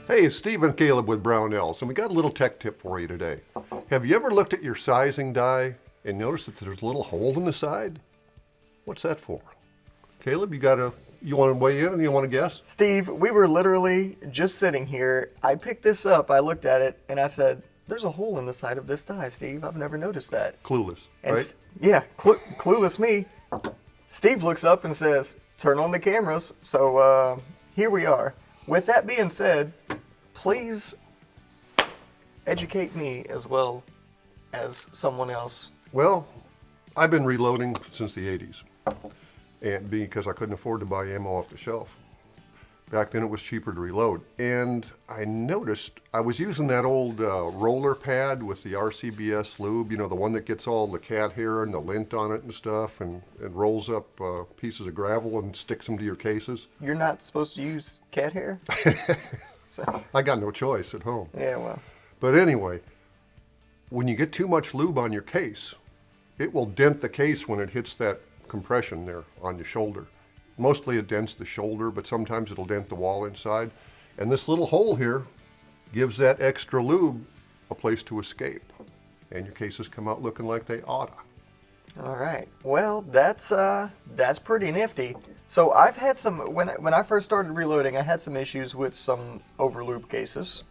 Hey, it's Steve and Caleb with Brownells, and we got a little tech tip for you today. Have you ever looked at your sizing die and noticed that there's a little hole in the side? What's that for? Caleb, you want to weigh in and you want to guess? Steve, we were literally just sitting here. I picked this up, I looked at it, and I said, there's a hole in the side of this die, Steve. I've never noticed that. Clueless, And right? yeah, clueless me. Steve looks up and says, turn on the cameras. So here we are. With that being said, please educate me as well as someone else. Well, I've been reloading since the 80s, and because I couldn't afford to buy ammo off the shelf. Back then it was cheaper to reload. And I noticed I was using that old roller pad with the RCBS lube, you know, the one that gets all the cat hair and the lint on it and stuff, and rolls up pieces of gravel and sticks them to your cases. You're not supposed to use cat hair? I got no choice at home. Yeah, well. But anyway, when you get too much lube on your case, it will dent the case when it hits that compression there on your shoulder. Mostly it dents the shoulder, but sometimes it'll dent the wall inside. And this little hole here gives that extra lube a place to escape. And your cases come out looking like they oughta. All right. Well, that's pretty nifty. So I've had some, when I first started reloading, I had some issues with some overloop cases.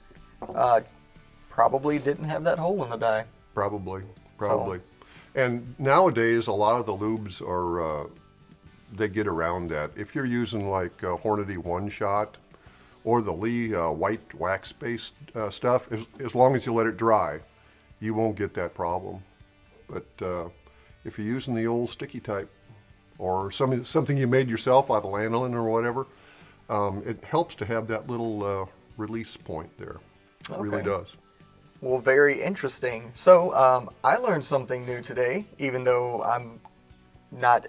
Probably didn't have that hole in the die. Probably. And nowadays, a lot of the lubes are, they get around that. If you're using like Hornady One Shot or the Lee white wax-based stuff, as long as you let it dry, you won't get that problem. But if you're using the old sticky type or something you made yourself out of lanolin or whatever, it helps to have that little release point there. It really does. Well, very interesting. So I learned something new today, even though I'm not.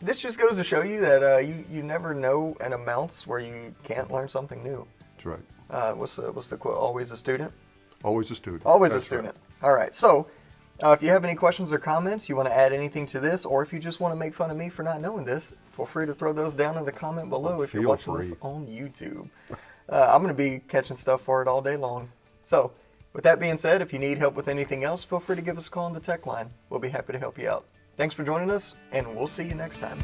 This just goes to show you that you never know an amounts where you can't learn something new. That's right. What's the quote? Always a student. Always a student. Always That's a student. Right. All right. So if you have any questions or comments, you want to add anything to this, or if you just want to make fun of me for not knowing this, feel free to throw those down in the comment below if you're watching this on YouTube. I'm going to be catching stuff for it all day long. So with that being said, if you need help with anything else, feel free to give us a call on the tech line. We'll be happy to help you out. Thanks for joining us, and we'll see you next time.